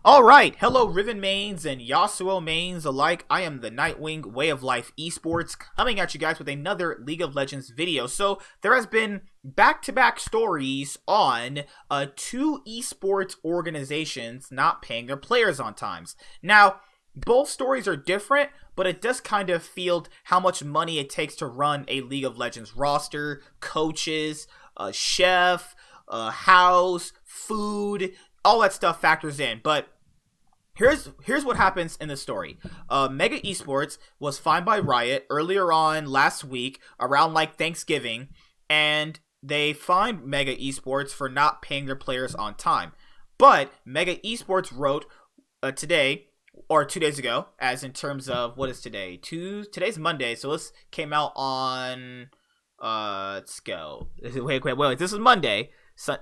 Alright, hello Riven mains and Yasuo mains alike. I am the Nightwing Way of Life Esports coming at you guys with another League of Legends video. So there has been back-to-back stories on two esports organizations not paying their players on times. Now, both stories are different, but it does kind of field how much money it takes to run a League of Legends roster, coaches, a chef, a house, food, all that stuff factors in. But here's what happens in the story. Mega Esports was fined by Riot earlier on last week, around like Thanksgiving, and they fined Mega Esports for not paying their players on time. But Mega Esports wrote today, or 2 days ago, as in terms of, what is today? Today's Monday, so this came out on, let's go. Wait, this is Monday.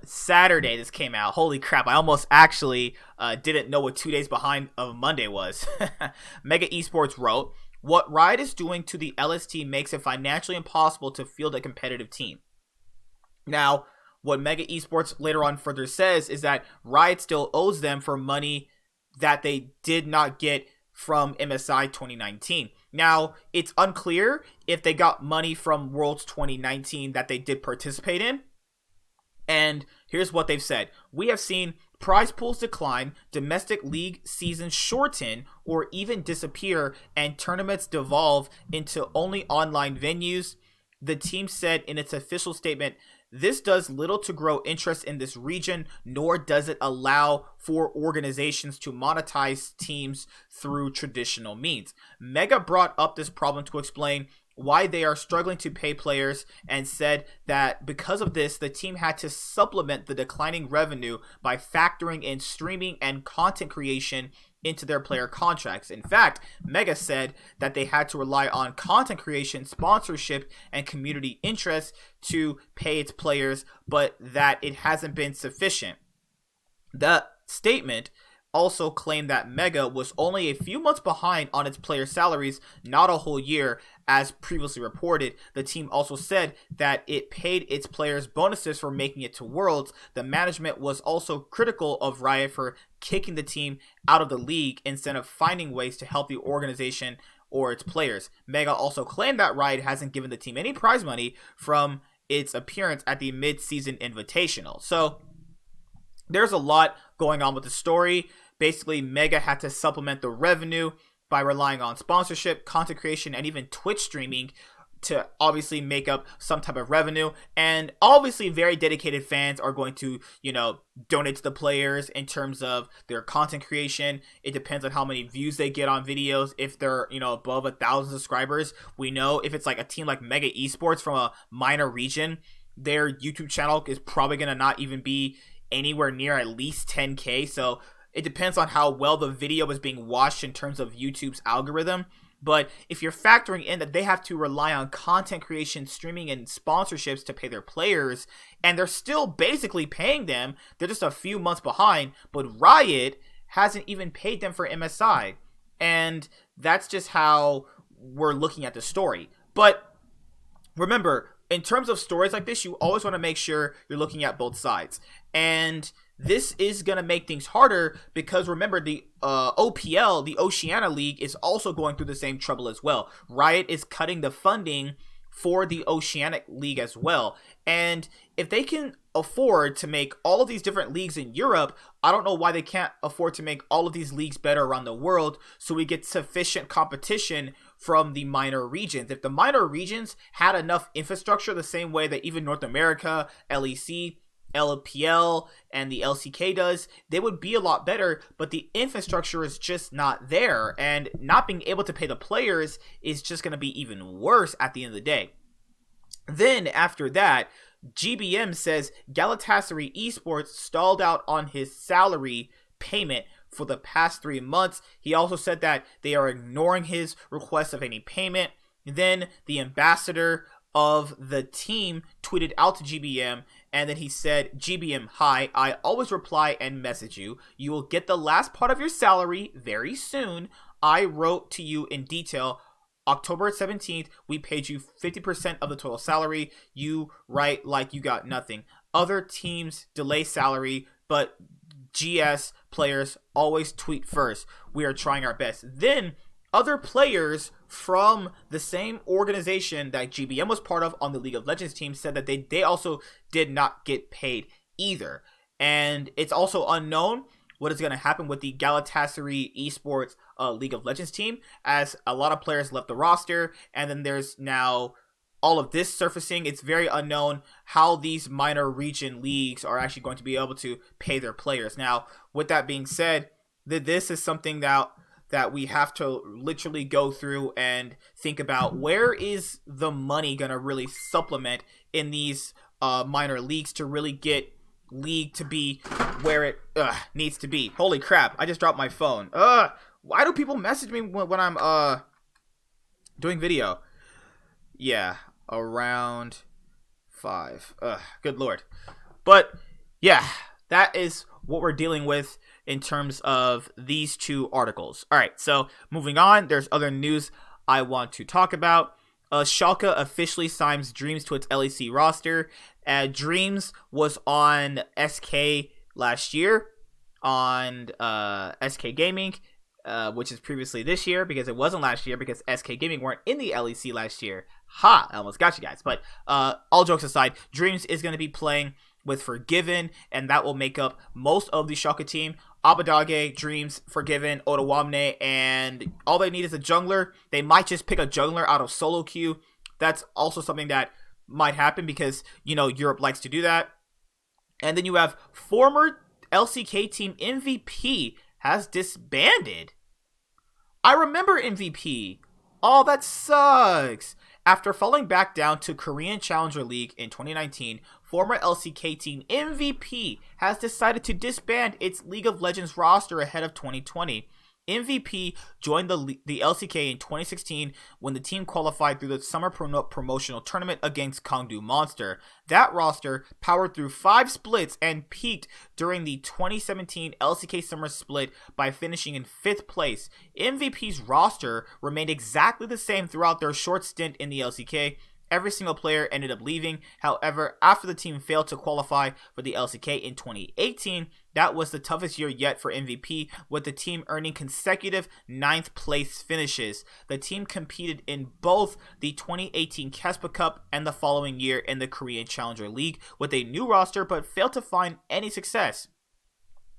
Saturday this came out. Holy crap, I almost actually didn't know what 2 days behind of Monday was. Mega Esports wrote, "What Riot is doing to the LST makes it financially impossible to field a competitive team." Now, what Mega Esports later on further says is that Riot still owes them for money that they did not get from MSI 2019. Now, it's unclear if they got money from Worlds 2019 that they did participate in. And here's what they've said. "We have seen prize pools decline, domestic league seasons shorten or even disappear, and tournaments devolve into only online venues." The team said in its official statement, "This does little to grow interest in this region, nor does it allow for organizations to monetize teams through traditional means." Mega brought up this problem to explain why they are struggling to pay players, and said that because of this, the team had to supplement the declining revenue by factoring in streaming and content creation into their player contracts. In fact, Mega said that they had to rely on content creation, sponsorship, and community interest to pay its players, but that it hasn't been sufficient. The statement also claimed that Mega was only a few months behind on its player salaries, not a whole year, as previously reported. The team also said that it paid its players bonuses for making it to Worlds. The management was also critical of Riot for kicking the team out of the league instead of finding ways to help the organization or its players. Mega also claimed that Riot hasn't given the team any prize money from its appearance at the mid-season invitational. So there's a lot going on with the story. Basically, Mega had to supplement the revenue by relying on sponsorship, content creation, and even Twitch streaming to obviously make up some type of revenue. And obviously, very dedicated fans are going to, donate to the players in terms of their content creation. It depends on how many views they get on videos. If they're, above 1,000 subscribers, we know if it's like a team like Mega Esports from a minor region, their YouTube channel is probably going to not even be anywhere near at least 10K. So it depends on how well the video is being watched in terms of YouTube's algorithm. But if you're factoring in that they have to rely on content creation, streaming, and sponsorships to pay their players, and they're still basically paying them, they're just a few months behind, but Riot hasn't even paid them for MSI. And that's just how we're looking at the story. But remember, in terms of stories like this, you always want to make sure you're looking at both sides. And this is going to make things harder because remember, the OPL, the Oceania League, is also going through the same trouble as well. Riot is cutting the funding for the Oceanic League as well. And if they can afford to make all of these different leagues in Europe, I don't know why they can't afford to make all of these leagues better around the world so we get sufficient competition from the minor regions. If the minor regions had enough infrastructure the same way that even North America, LEC, LPL, and the LCK does, they would be a lot better, but the infrastructure is just not there, and not being able to pay the players is just going to be even worse at the end of the day. Then after that, GBM says Galatasaray Esports stalled out on his salary payment for the past 3 months. He also said that they are ignoring his request of any payment. Then the ambassador of the team tweeted out to GBM, and then he said, "GBM, hi, I always reply and message you. You will get the last part of your salary very soon. I wrote to you in detail. October 17th, we paid you 50% of the total salary. You write like you got nothing. Other teams delay salary, but GS players always tweet first, "We are trying our best." Then other players from the same organization that GBM was part of on the League of Legends team said that they also did not get paid either. And it's also unknown what is going to happen with the Galatasaray Esports League of Legends team, as a lot of players left the roster, and then there's now all of this surfacing. It's very unknown how these minor region leagues are actually going to be able to pay their players. Now, with that being said, this is something that we have to literally go through and think about. Where is the money going to really supplement in these minor leagues to really get league to be where it needs to be? Holy crap, I just dropped my phone. Why do people message me when I'm doing video? Yeah, around 5. Good lord. But yeah, that is what we're dealing with in terms of these two articles. All right, so moving on, there's other news I want to talk about. Schalke officially signs Dreams to its LEC roster. Dreams was on SK last year on SK Gaming, which is previously this year, because it wasn't last year because SK Gaming weren't in the LEC last year. Ha! I almost got you guys. But all jokes aside, Dreams is going to be playing with Forgiven, and that will make up most of the Schalke team. Abadage, Dreams, Forgiven, Otawamne, and all they need is a jungler. They might just pick a jungler out of solo queue. That's also something that might happen because, you know, Europe likes to do that. And then you have former LCK team MVP has disbanded. I remember MVP. Oh, that sucks. After falling back down to Korean Challenger League in 2019, former LCK team MVP has decided to disband its League of Legends roster ahead of 2020. MVP joined the LCK in 2016 when the team qualified through the summer promotional tournament against Kangdu Monster. That roster powered through 5 splits and peaked during the 2017 LCK Summer Split by finishing in 5th place. MVP's roster remained exactly the same throughout their short stint in the LCK. Every single player ended up leaving. However, after the team failed to qualify for the LCK in 2018, that was the toughest year yet for MVP, with the team earning consecutive 9th place finishes. The team competed in both the 2018 Kespa Cup and the following year in the Korean Challenger League with a new roster, but failed to find any success.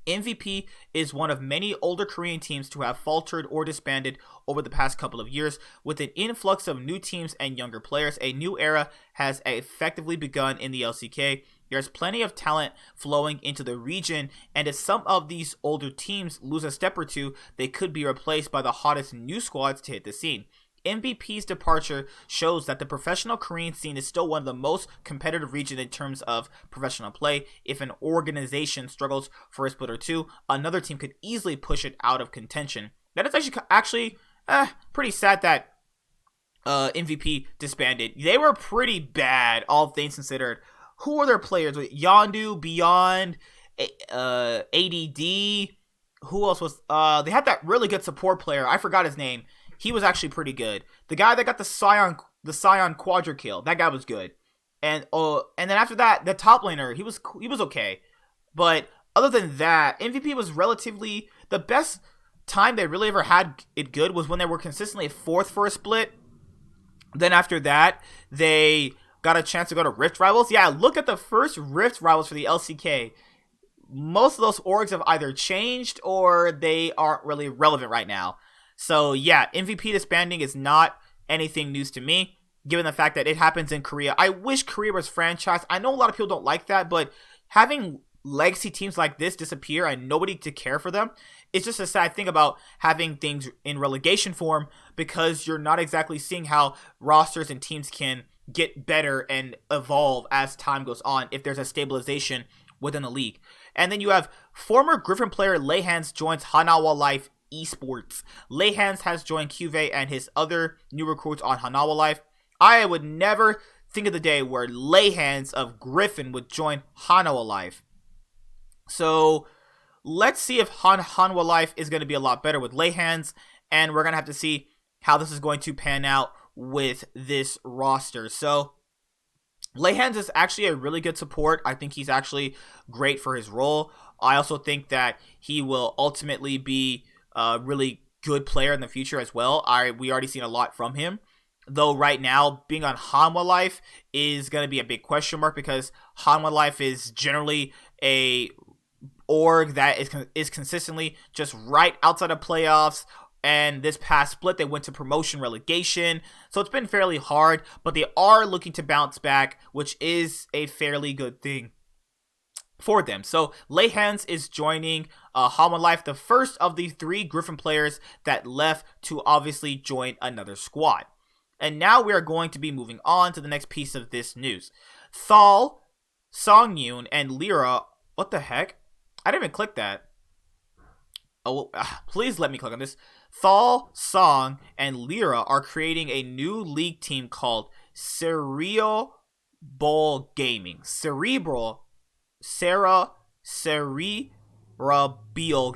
MVP is one of many older Korean teams to have faltered or disbanded over the past couple of years. With an influx of new teams and younger players, a new era has effectively begun in the LCK. There's plenty of talent flowing into the region, and if some of these older teams lose a step or two, they could be replaced by the hottest new squads to hit the scene. MVP's departure shows that the professional Korean scene is still one of the most competitive regions in terms of professional play. If an organization struggles for a split or two, another team could easily push it out of contention. That is actually pretty sad that MVP disbanded. They were pretty bad, all things considered. Who are their players? Yondu, Beyond, ADD. Who else was? They had that really good support player. I forgot his name. He was actually pretty good. The guy that got the Scion Quadra kill, that guy was good. And then after that, the top laner, he was okay. But other than that, MVP was relatively the best time they really ever had it good was when they were consistently 4th for a split. Then after that, they got a chance to go to Rift Rivals. Yeah, look at the first Rift Rivals for the LCK. Most of those orgs have either changed or they aren't really relevant right now. So yeah, MVP disbanding is not anything news to me, given the fact that it happens in Korea. I wish Korea was franchised. I know a lot of people don't like that, but having legacy teams like this disappear and nobody to care for them, it's just a sad thing about having things in relegation form, because you're not exactly seeing how rosters and teams can get better and evolve as time goes on if there's a stabilization within the league. And then you have former Griffin player Lehans joins Hanawa Life Esports. Lehans has joined QV and his other new recruits on Hanawa Life. I would never think of the day where Lehans of Griffin would join Hanawa Life. So let's see if Hanawa Life is going to be a lot better with Lehans, and we're going to have to see how this is going to pan out with this roster. So Lehans is actually a really good support. I think he's actually great for his role. I also think that he will ultimately be a really good player in the future as well. We already seen a lot from him. Though right now, being on Hanwha Life is going to be a big question mark because Hanwha Life is generally a org that is consistently just right outside of playoffs. And this past split, they went to promotion relegation. So it's been fairly hard, but they are looking to bounce back, which is a fairly good thing for them. So Lehans is joining Hanwha Life, the first of the 3 Griffin players that left to obviously join another squad. And now we are going to be moving on to the next piece of this news. Thal, Songyun, and Lyra. What the heck? I didn't even click that. Oh, please let me click on this. Thal, Song, and Lyra are creating a new league team called Cerebral Gaming. Cerebral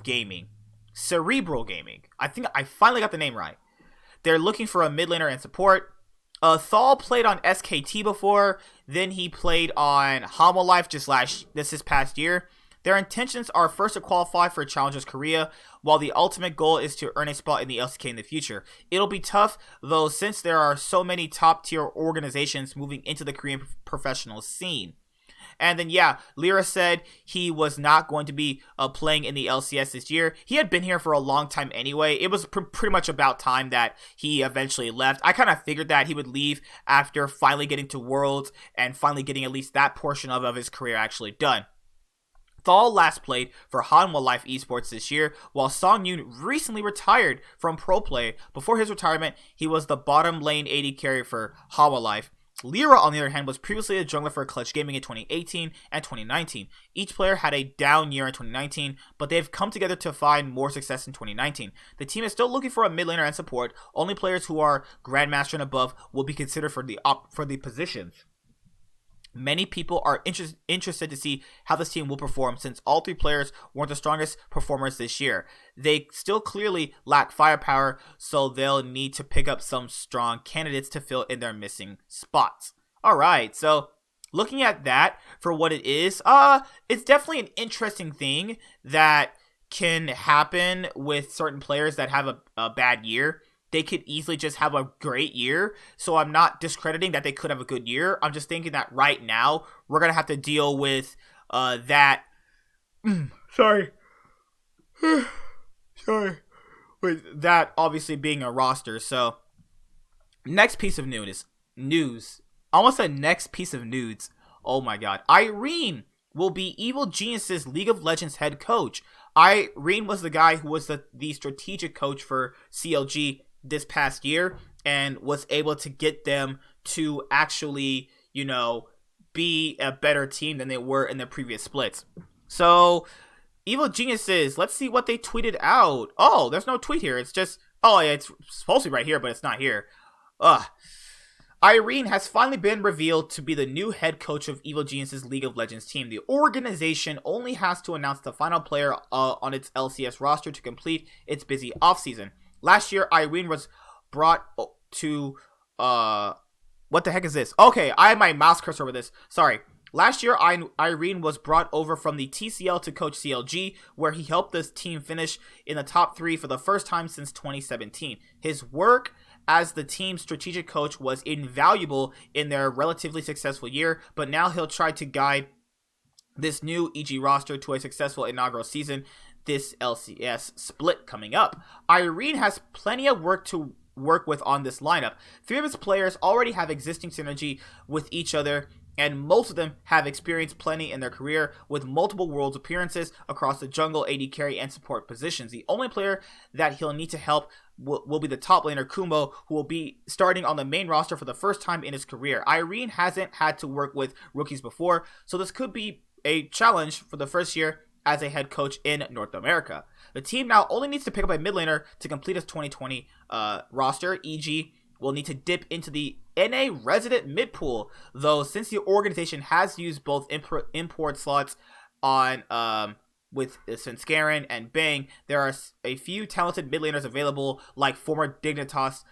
Gaming. Cerebral Gaming. I think I finally got the name right. They're looking for a mid laner and support. Thal played on SKT before. Then he played on Hanwha Life this past year. Their intentions are first to qualify for Challengers Korea, while the ultimate goal is to earn a spot in the LCK in the future. It'll be tough, though, since there are so many top-tier organizations moving into the Korean professional scene. And then, yeah, Lyra said he was not going to be playing in the LCS this year. He had been here for a long time anyway. It was pretty much about time that he eventually left. I kind of figured that he would leave after finally getting to Worlds and finally getting at least that portion of his career actually done. Thal last played for Hanwha Life Esports this year, while Songyun recently retired from pro play. Before his retirement, he was the bottom lane AD carry for Hanwha Life. Lyra, on the other hand, was previously a jungler for Clutch Gaming in 2018 and 2019. Each player had a down year in 2019, but they've come together to find more success in 2019. The team is still looking for a mid laner and support. Only players who are Grandmaster and above will be considered for the positions. Many people are interested to see how this team will perform since all 3 players weren't the strongest performers this year. They still clearly lack firepower, so they'll need to pick up some strong candidates to fill in their missing spots. Alright, so looking at that for what it is, it's definitely an interesting thing that can happen with certain players that have a bad year. They could easily just have a great year. So I'm not discrediting that they could have a good year. I'm just thinking that right now we're going to have to deal with that. Sorry. Sorry. With that obviously being a roster. So next piece of news. Almost a next piece of news. Oh my god. Irene will be Evil Genius's League of Legends head coach. Irene was the guy who was the strategic coach for CLG this past year and was able to get them to actually, be a better team than they were in the previous splits. So, Evil Geniuses, let's see what they tweeted out. Oh, there's no tweet here. It's just, it's supposed to be right here, but it's not here. Irene has finally been revealed to be the new head coach of Evil Genius's League of Legends team. The organization only has to announce the final player on its LCS roster to complete its busy offseason. Last year, Irene was brought to, what the heck is this? Okay, I have my mouse cursor over this. Sorry. Last year, Irene was brought over from the TCL to coach CLG, where he helped this team finish in the top 3 for the first time since 2017. His work as the team's strategic coach was invaluable in their relatively successful year, but now he'll try to guide this new EG roster to a successful inaugural season, this LCS split coming up. Irene has plenty of work to work with on this lineup. 3 of his players already have existing synergy with each other, and most of them have experienced plenty in their career with multiple Worlds appearances across the jungle, AD carry, and support positions. The only player that he'll need to help will be the top laner Kumo, who will be starting on the main roster for the first time in his career. Irene hasn't had to work with rookies before, so this could be a challenge for the first year as a head coach in North America. The team now only needs to pick up a mid laner to complete its 2020 roster. EG will need to dip into the NA resident mid pool, though, since the organization has used both import slots on with Svenskeren and Bang, there are a few talented mid laners available, like former Dignitas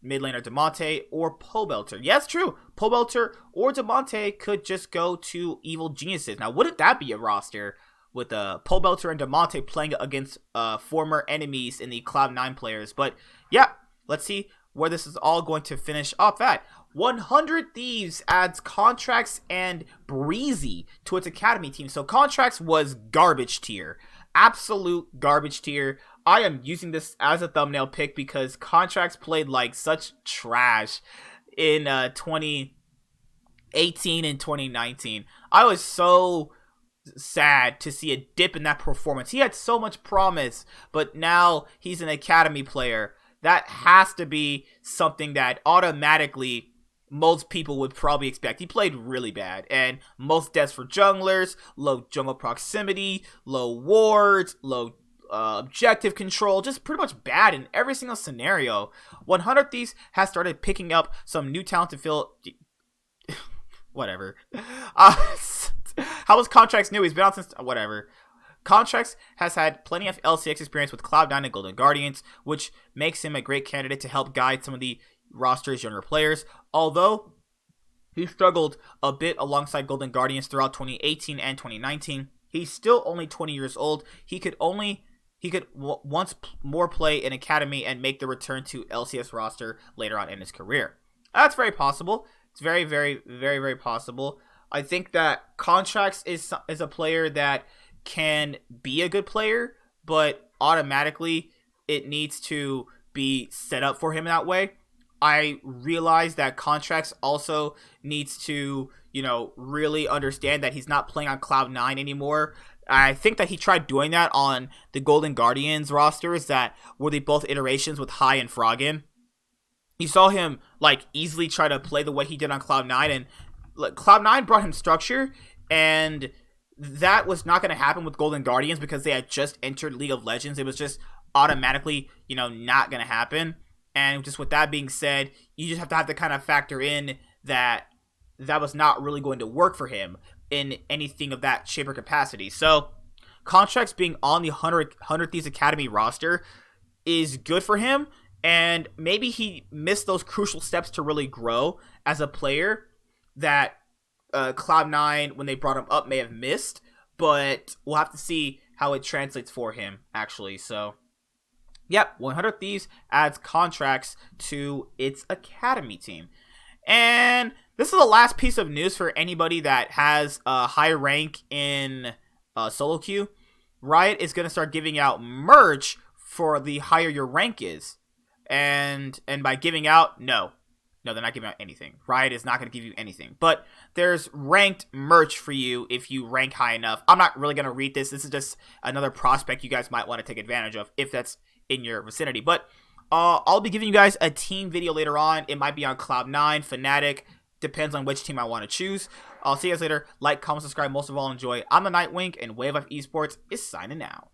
mid laner Demonte or Pobelter. Yes, true. Pobelter or Demonte could just go to Evil Geniuses. Now, wouldn't that be a roster? with Pole Belter and Demonte playing against former enemies in the Cloud9 players. But yeah, let's see where this is all going to finish off at. 100 Thieves adds Contratcz and Breezy to its academy team. So Contratcz was garbage tier. Absolute garbage tier. I am using this as a thumbnail pick because Contratcz played like such trash in 2018 and 2019. I was so sad to see a dip in that performance. He had so much promise, but now he's an academy player. That has to be something that automatically most people would probably expect. He played really bad, and most deaths for junglers, low jungle proximity, low wards, low objective control, just pretty much bad in every single scenario. 100 Thieves has started picking up some new talent to fill whatever. How was Contratcz new? He's been out since whatever. Contratcz has had plenty of LCX experience with Cloud9 and Golden Guardians, which makes him a great candidate to help guide some of the roster's younger players. Although he struggled a bit alongside Golden Guardians throughout 2018 and 2019, he's still only 20 years old. He could once more play in Academy and make the return to LCS roster later on in his career. That's very possible. It's very, very, very, very possible. I think that Contratcz is a player that can be a good player, but automatically it needs to be set up for him that way. I realize that Contratcz also needs to, really understand that he's not playing on Cloud9 anymore. I think that he tried doing that on the Golden Guardians rosters that were the both iterations with High and Froggen. You saw him easily try to play the way he did on Cloud9, and Cloud9 brought him structure, and that was not going to happen with Golden Guardians because they had just entered League of Legends. It was just automatically, not going to happen. And just with that being said, you just have to kind of factor in that was not really going to work for him in anything of that shape or capacity. So Contratcz being on the 100 Thieves Academy roster is good for him, and maybe he missed those crucial steps to really grow as a player that Cloud9, when they brought him up, may have missed, but we'll have to see how it translates for him, actually. So yep, 100 Thieves adds Contratcz to its academy team. And this is the last piece of news for anybody that has a high rank in solo queue. Riot is going to start giving out merch for the higher your rank is. And by giving out, no, they're not giving out anything. Riot is not going to give you anything. But there's ranked merch for you if you rank high enough. I'm not really going to read this. This is just another prospect you guys might want to take advantage of if that's in your vicinity. But I'll be giving you guys a team video later on. It might be on Cloud9, Fnatic. Depends on which team I want to choose. I'll see you guys later. Like, comment, subscribe. Most of all, enjoy. I'm the Nightwing, and Wave Life Esports is signing out.